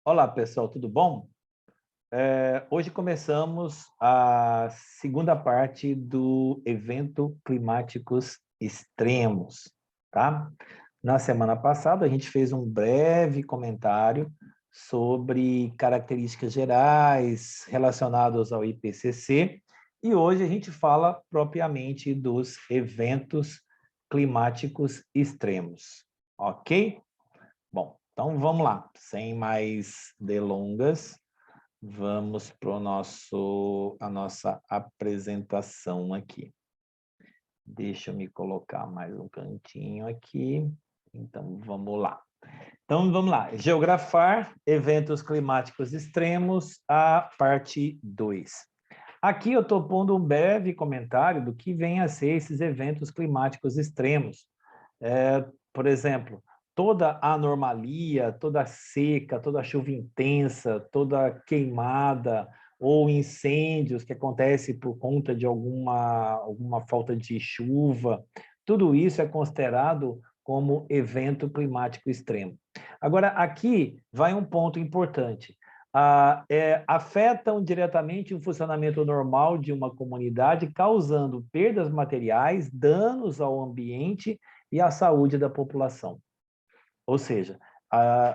Olá, pessoal, tudo bom? Hoje começamos a segunda parte do evento Climáticos Extremos, tá? Na semana passada, a gente fez um breve comentário sobre características gerais relacionadas ao IPCC e hoje a gente fala propriamente dos eventos climáticos extremos, ok? Bom, então vamos lá, sem mais delongas, vamos para a nossa apresentação aqui. Deixa eu me colocar mais um cantinho aqui. Então, vamos lá. Então, vamos lá. Geografar eventos climáticos extremos, a parte 2. Aqui eu estou pondo um breve comentário do que vem a ser esses eventos climáticos extremos. Por exemplo, toda anomalia, toda seca, toda chuva intensa, toda queimada ou incêndios que acontece por conta de alguma falta de chuva, tudo isso é considerado como evento climático extremo. Agora, aqui vai um ponto importante. Afetam diretamente o funcionamento normal de uma comunidade, causando perdas materiais, danos ao ambiente e à saúde da população. Ou seja,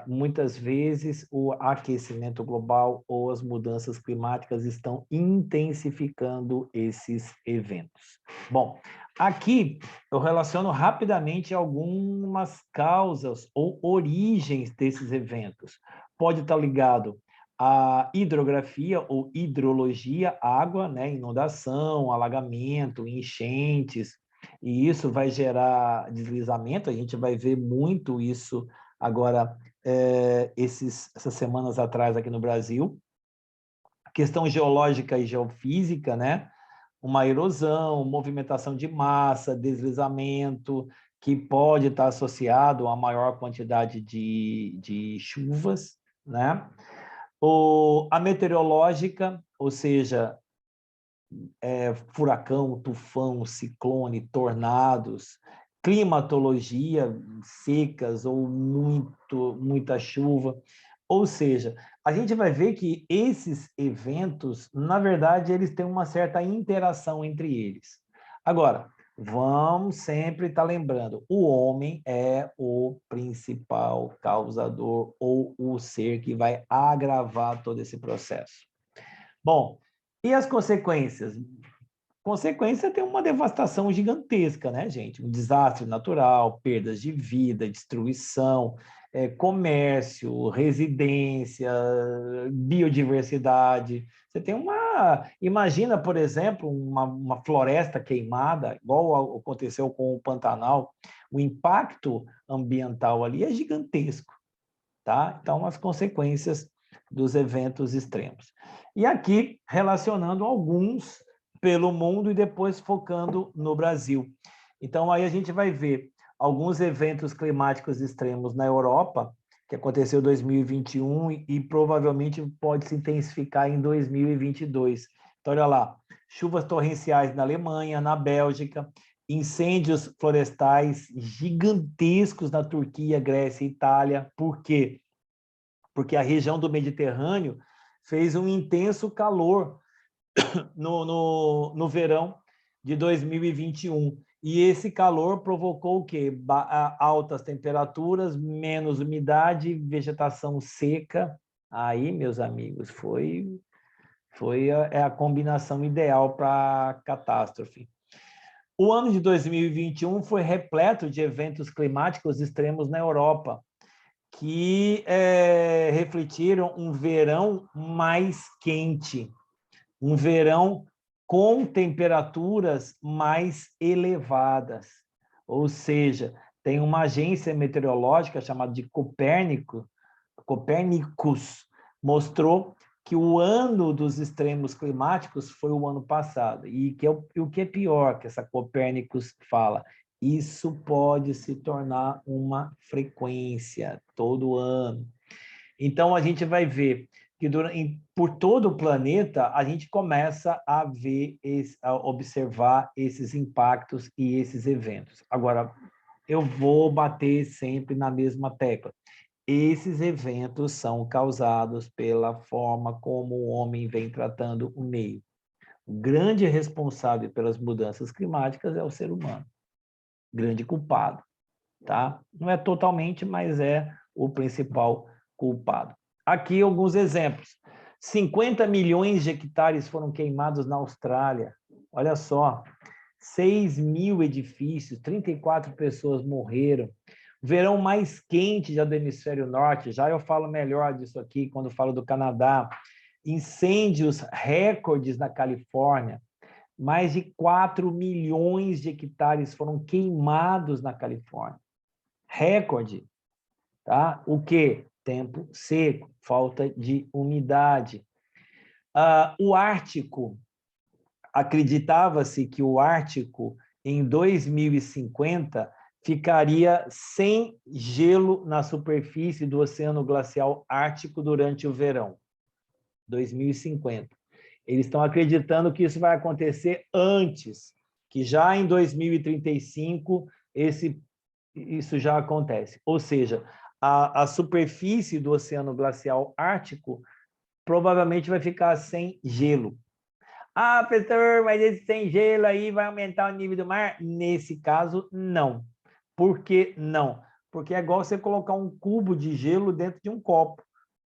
muitas vezes o aquecimento global ou as mudanças climáticas estão intensificando esses eventos. Bom, aqui eu relaciono rapidamente algumas causas ou origens desses eventos. Pode estar ligado à hidrografia ou hidrologia, água, né, inundação, alagamento, enchentes, e isso vai gerar deslizamento. A gente vai ver muito isso agora, essas semanas atrás aqui no Brasil. A questão geológica e geofísica, né? Uma erosão, movimentação de massa, deslizamento, que pode estar associado a maior quantidade de chuvas, né? A meteorológica, ou seja, furacão, tufão, ciclone, tornados, climatologia, secas ou muita chuva. Ou seja, a gente vai ver que esses eventos, na verdade, eles têm uma certa interação entre eles. Agora, vamos sempre estar lembrando, o homem é o principal causador ou o ser que vai agravar todo esse processo. Bom, e as consequências? Consequência tem uma devastação gigantesca, né, gente? Um desastre natural, perdas de vida, destruição, comércio, residência, biodiversidade. Você tem imagina, por exemplo, uma floresta queimada, igual aconteceu com o Pantanal, o impacto ambiental ali é gigantesco, tá? Então, as consequências dos eventos extremos. E aqui, relacionando alguns pelo mundo e depois focando no Brasil. Então, aí a gente vai ver alguns eventos climáticos extremos na Europa, que aconteceu em 2021 e provavelmente pode se intensificar em 2022. Então, olha lá, chuvas torrenciais na Alemanha, na Bélgica, incêndios florestais gigantescos na Turquia, Grécia e Itália. Por quê? Porque a região do Mediterrâneo fez um intenso calor no verão de 2021. E esse calor provocou o quê? Altas temperaturas, menos umidade, vegetação seca. Aí, meus amigos, foi a combinação ideal para a catástrofe. O ano de 2021 foi repleto de eventos climáticos extremos na Europa, que refletiram um verão mais quente, um verão com temperaturas mais elevadas. Ou seja, tem uma agência meteorológica chamada de Copérnicus, mostrou que o ano dos extremos climáticos foi o ano passado. E o que é pior que essa Copérnicus fala, isso pode se tornar uma frequência todo ano. Então, a gente vai ver que por todo o planeta, a gente começa a ver, a observar esses impactos e esses eventos. Agora, eu vou bater sempre na mesma tecla. Esses eventos são causados pela forma como o homem vem tratando o meio. O grande responsável pelas mudanças climáticas é o ser humano. Grande culpado, tá? Não é totalmente, mas é o principal culpado. Aqui alguns exemplos. 50 milhões de hectares foram queimados na Austrália. Olha só, 6 mil edifícios, 34 pessoas morreram. Verão mais quente já do hemisfério norte, já eu falo melhor disso aqui quando falo do Canadá. Incêndios recordes na Califórnia. Mais de 4 milhões de hectares foram queimados na Califórnia. Recorde, tá? O quê? Tempo seco, falta de umidade. O Ártico, acreditava-se que o Ártico, em 2050, ficaria sem gelo na superfície do Oceano Glacial Ártico durante o verão. 2050. Eles estão acreditando que isso vai acontecer antes, que já em 2035 isso já acontece. Ou seja, a superfície do Oceano Glacial Ártico provavelmente vai ficar sem gelo. Ah, professor, mas esse sem gelo aí vai aumentar o nível do mar? Nesse caso, não. Por que não? Porque é igual você colocar um cubo de gelo dentro de um copo.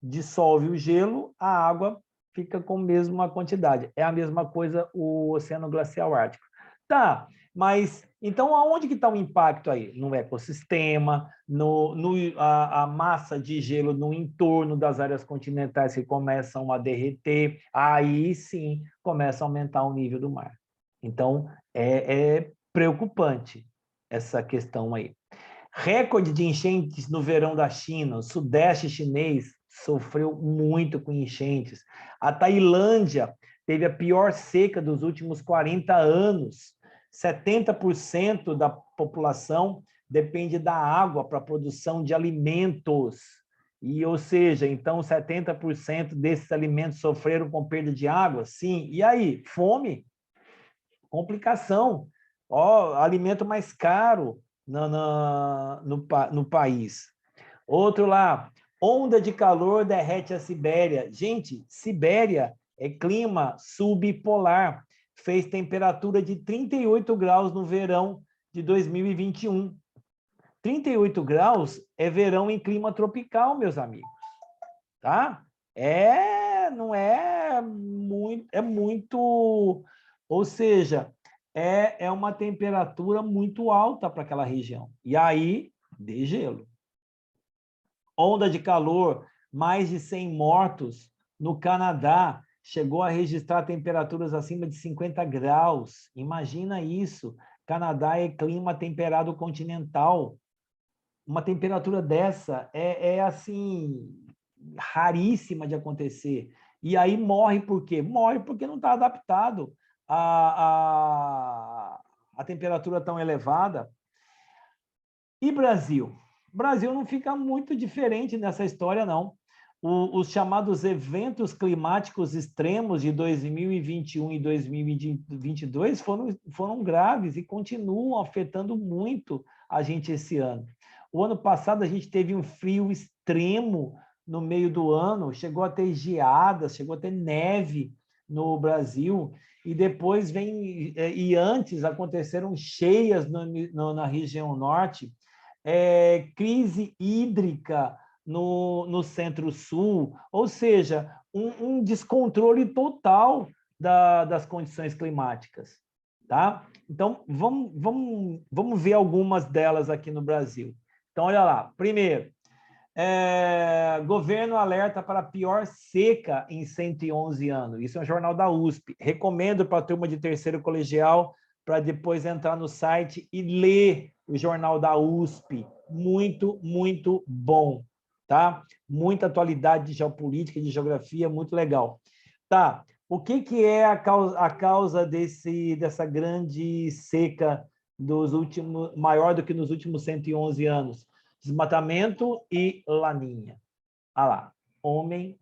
Dissolve o gelo, a água fica com a mesma quantidade. É a mesma coisa o Oceano Glacial Ártico. Tá, mas então aonde que está o impacto aí? No ecossistema, a massa de gelo no entorno das áreas continentais que começam a derreter, aí sim começa a aumentar o nível do mar. Então, é preocupante essa questão aí. Recorde de enchentes no verão da China, o sudeste chinês sofreu muito com enchentes. A Tailândia teve a pior seca dos últimos 40 anos. 70% da população depende da água para a produção de alimentos. E, ou seja, então 70% desses alimentos sofreram com perda de água? Sim. E aí? Fome? Complicação. Ó, alimento mais caro no país. Outro lá, onda de calor derrete a Sibéria. Gente, Sibéria é clima subpolar. Fez temperatura de 38 graus no verão de 2021. 38 graus é verão em clima tropical, meus amigos. Tá? Não é muito, ou seja, é uma temperatura muito alta para aquela região. E aí, de gelo. Onda de calor, mais de 100 mortos. No Canadá, chegou a registrar temperaturas acima de 50 graus. Imagina isso. Canadá é clima temperado continental. Uma temperatura dessa é assim, raríssima de acontecer. E aí morre por quê? Morre porque não está adaptado a temperatura tão elevada. E Brasil? Brasil não fica muito diferente nessa história, não. Os chamados eventos climáticos extremos de 2021 e 2022 foram graves e continuam afetando muito a gente esse ano. O ano passado a gente teve um frio extremo no meio do ano, chegou a ter geadas, chegou a ter neve no Brasil, e depois e antes aconteceram cheias na região norte, crise hídrica no Centro-Sul, ou seja, um descontrole total das condições climáticas. Tá? Então, vamos ver algumas delas aqui no Brasil. Então, olha lá. Primeiro, governo alerta para a pior seca em 111 anos. Isso é um jornal da USP. Recomendo para a turma de terceiro colegial para depois entrar no site e ler o jornal da USP. Muito, muito bom. Tá? Muita atualidade de geopolítica, de geografia, muito legal. Tá. O que é a causa dessa grande seca maior do que nos últimos 111 anos? Desmatamento e laninha. Ah lá, homem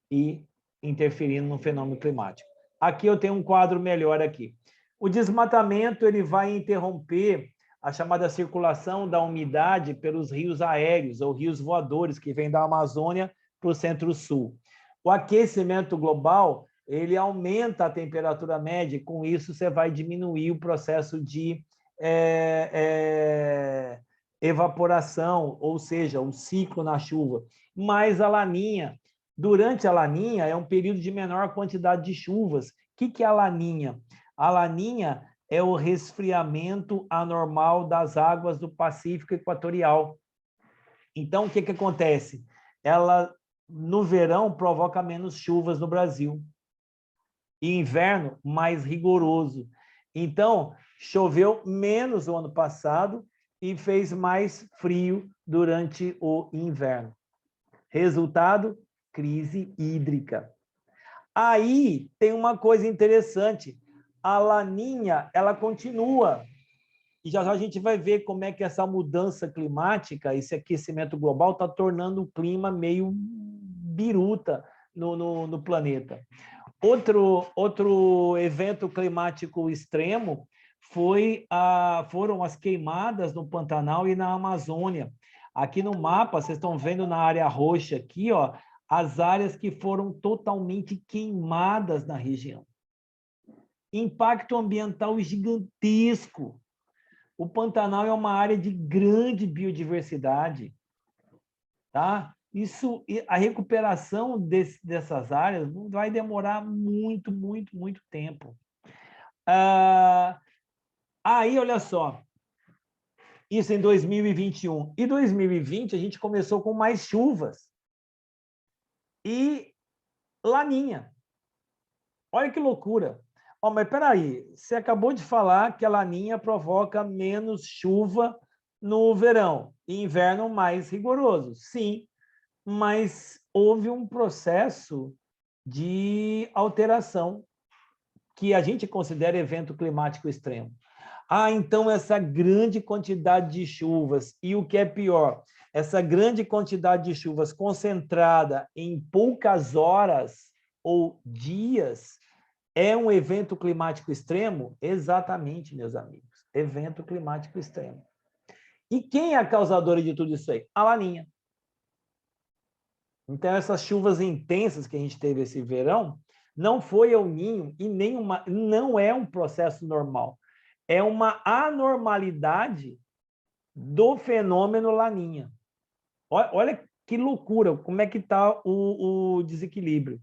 e interferindo no fenômeno climático. Aqui eu tenho um quadro melhor aqui. O desmatamento ele vai interromper a chamada circulação da umidade pelos rios aéreos ou rios voadores que vêm da Amazônia para o Centro-Sul. O aquecimento global, ele aumenta a temperatura média e com isso você vai diminuir o processo de evaporação, ou seja, o ciclo na chuva. Mas a laninha, durante a laninha, é um período de menor quantidade de chuvas. O que é a laninha? A laninha é o resfriamento anormal das águas do Pacífico Equatorial. Então, o que acontece? Ela, no verão, provoca menos chuvas no Brasil. E inverno, mais rigoroso. Então, choveu menos o ano passado e fez mais frio durante o inverno. Resultado, crise hídrica. Aí tem uma coisa interessante. A laninha, ela continua. E já a gente vai ver como é que essa mudança climática, esse aquecimento global, está tornando o clima meio biruta no planeta. Outro evento climático extremo foram as queimadas no Pantanal e na Amazônia. Aqui no mapa, vocês estão vendo na área roxa aqui, ó, as áreas que foram totalmente queimadas na região. Impacto ambiental gigantesco. O Pantanal é uma área de grande biodiversidade, tá? Isso, a recuperação dessas áreas vai demorar muito, muito, muito tempo. Aí, olha só, isso em 2021. E 2020 a gente começou com mais chuvas e laninha. Olha que loucura. Oh, mas peraí, você acabou de falar que a laninha provoca menos chuva no verão e inverno mais rigoroso. Sim, mas houve um processo de alteração que a gente considera evento climático extremo. Então essa grande quantidade de chuvas, e o que é pior, essa grande quantidade de chuvas concentrada em poucas horas ou dias, é um evento climático extremo? Exatamente, meus amigos. Evento climático extremo. E quem é a causadora de tudo isso aí? A laninha. Então, essas chuvas intensas que a gente teve esse verão, não foi El Niño e não é um processo normal. É uma anormalidade do fenômeno laninha. Olha que loucura, como é que está o desequilíbrio.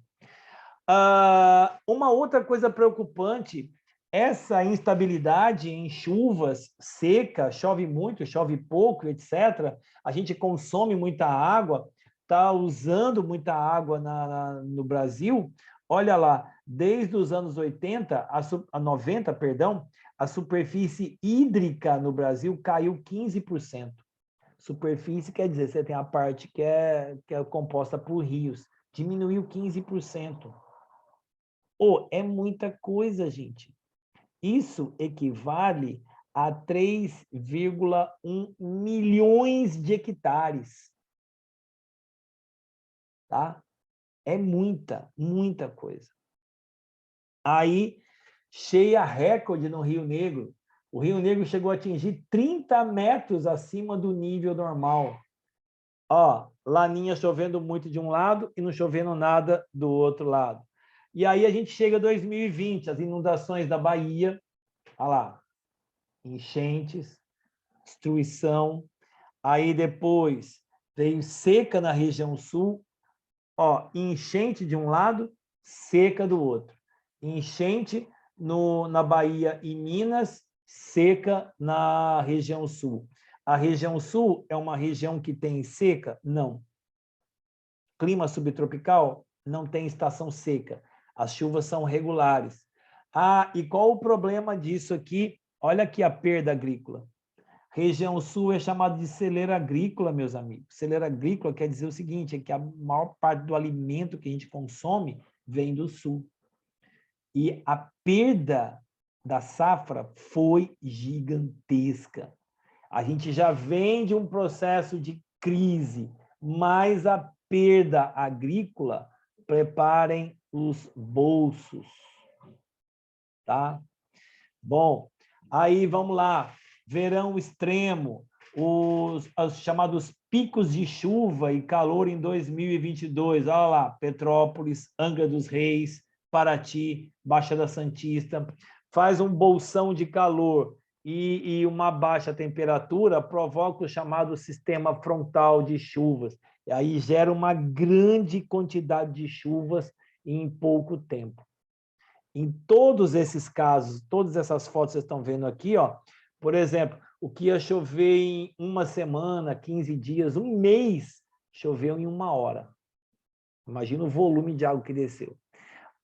Uma outra coisa preocupante, essa instabilidade em chuvas seca, chove muito, chove pouco, etc. A gente consome muita água, está usando muita água no Brasil. Olha lá, desde os anos 80 a 90, perdão, a superfície hídrica no Brasil caiu 15%. Superfície quer dizer, você tem a parte que é composta por rios, diminuiu 15%. É muita coisa, gente. Isso equivale a 3,1 milhões de hectares. Tá? É muita, muita coisa. Aí, cheia recorde no Rio Negro. O Rio Negro chegou a atingir 30 metros acima do nível normal. Laninha chovendo muito de um lado e não chovendo nada do outro lado. E aí a gente chega a 2020, as inundações da Bahia, olha lá, enchentes, destruição. Aí depois veio seca na região sul, enchente de um lado, seca do outro. Enchente na Bahia e Minas, seca na região sul. A região sul é uma região que tem seca? Não. Clima subtropical? Não tem estação seca. As chuvas são regulares. E qual o problema disso aqui? Olha aqui a perda agrícola. Região sul é chamada de celeira agrícola, meus amigos. Celeira agrícola quer dizer o seguinte, é que a maior parte do alimento que a gente consome vem do sul. E a perda da safra foi gigantesca. A gente já vem de um processo de crise, mas a perda agrícola, preparem os bolsos. Tá? Bom, aí vamos lá. verão extremo, os chamados picos de chuva e calor em 2022. Olha lá, Petrópolis, Angra dos Reis, Paraty, Baixada Santista. Faz um bolsão de calor e uma baixa temperatura provoca o chamado sistema frontal de chuvas. E aí gera uma grande quantidade de chuvas em pouco tempo. Em todos esses casos, todas essas fotos que vocês estão vendo aqui, ó, por exemplo, o que ia chover em uma semana, 15 dias, um mês, choveu em 1 hora. Imagina o volume de água que desceu.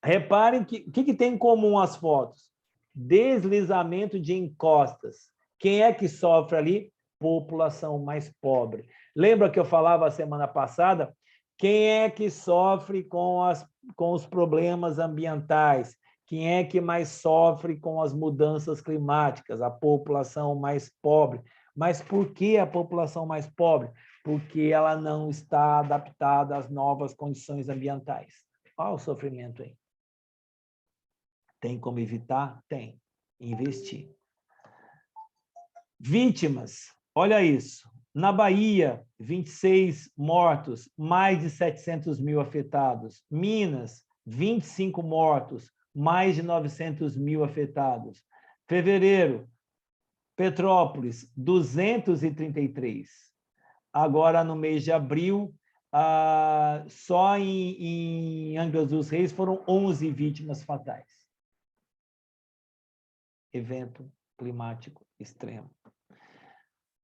Reparem que o que tem em comum as fotos? Deslizamento de encostas. Quem é que sofre ali? População mais pobre. Lembra que eu falava a semana passada? Quem é que sofre com os problemas ambientais? Quem é que mais sofre com as mudanças climáticas? A população mais pobre. Mas por que a população mais pobre? Porque ela não está adaptada às novas condições ambientais. Olha o sofrimento aí. Tem como evitar? Tem. Investir. Vítimas. Olha isso. Na Bahia, 26 mortos, mais de 700 mil afetados. Minas, 25 mortos, mais de 900 mil afetados. Fevereiro, Petrópolis, 233. Agora, no mês de abril, só em Angra dos Reis foram 11 vítimas fatais. Evento climático extremo.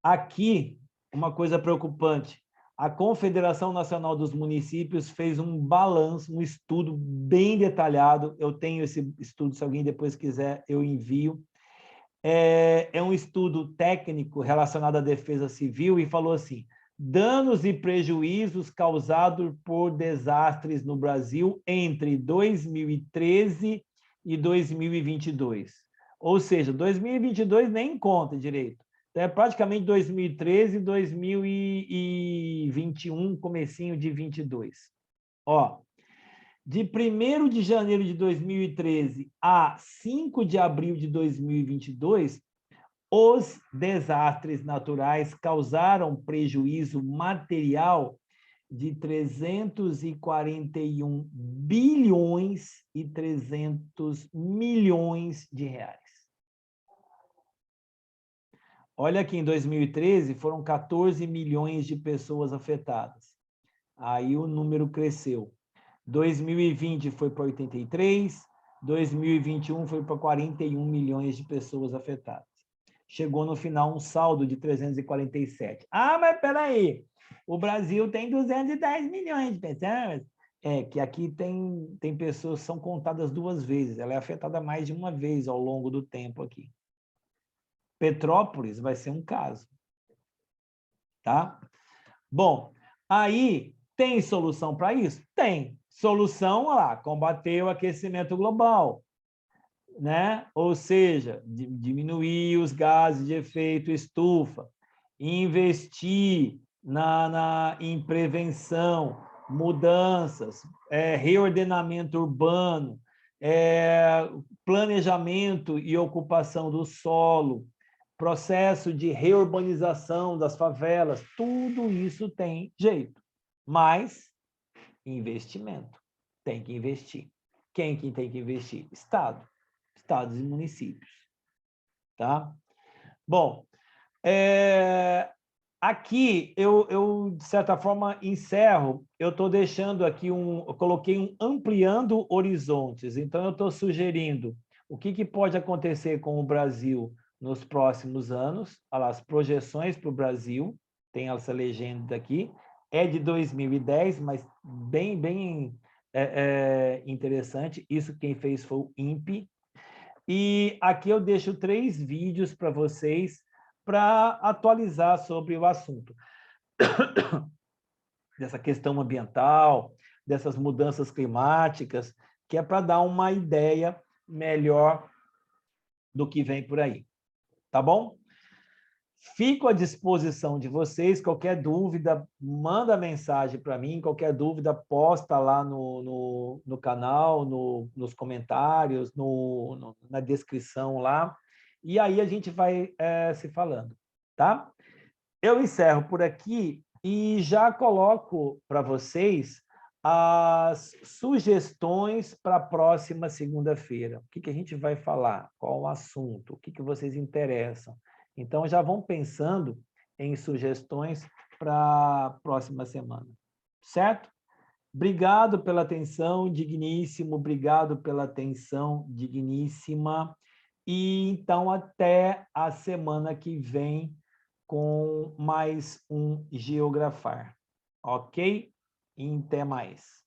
Aqui, uma coisa preocupante. A Confederação Nacional dos Municípios fez um balanço, um estudo bem detalhado. Eu tenho esse estudo, se alguém depois quiser, eu envio. É um estudo técnico relacionado à defesa civil e falou assim: danos e prejuízos causados por desastres no Brasil entre 2013 e 2022. Ou seja, 2022 nem conta direito. Então, é praticamente 2013 e 2021, comecinho de 22. Ó, de 1º de janeiro de 2013 a 5 de abril de 2022, os desastres naturais causaram prejuízo material de 341 bilhões e 300 milhões de reais. Olha aqui, em 2013 foram 14 milhões de pessoas afetadas. Aí o número cresceu. 2020 foi para 83, 2021 foi para 41 milhões de pessoas afetadas. Chegou no final um saldo de 347. Ah, mas peraí, o Brasil tem 210 milhões de pessoas. É, que aqui tem pessoas que são contadas 2 vezes, ela é afetada mais de uma vez ao longo do tempo aqui. Petrópolis vai ser um caso. Tá? Bom, aí tem solução para isso? Tem. Solução, olha lá, combater o aquecimento global, né? Ou seja, diminuir os gases de efeito estufa, investir em prevenção, mudanças, reordenamento urbano, planejamento e ocupação do solo, processo de reurbanização das favelas, tudo isso tem jeito, mas investimento, tem que investir. Quem que tem que investir? Estado, estados e municípios, tá? Bom, aqui eu, de certa forma, encerro, eu estou deixando aqui eu coloquei um ampliando horizontes, então eu estou sugerindo o que pode acontecer com o Brasil nos próximos anos, olha lá, as projeções para o Brasil, tem essa legenda aqui, é de 2010, mas bem interessante, isso quem fez foi o INPE, e aqui eu deixo 3 vídeos para vocês, para atualizar sobre o assunto, dessa questão ambiental, dessas mudanças climáticas, que é para dar uma ideia melhor do que vem por aí. Tá bom? Fico à disposição de vocês. Qualquer dúvida, manda mensagem para mim. Qualquer dúvida, posta lá no canal, nos comentários, na descrição lá. e aí a gente vai se falando, tá? Eu encerro por aqui e já coloco para vocês as sugestões para a próxima segunda-feira. O que a gente vai falar? Qual o assunto? O que vocês interessam? Então, já vão pensando em sugestões para a próxima semana, certo? Obrigado pela atenção, digníssimo. Obrigado pela atenção, digníssima. E então, até a semana que vem com mais um Geografar. Ok? E até mais.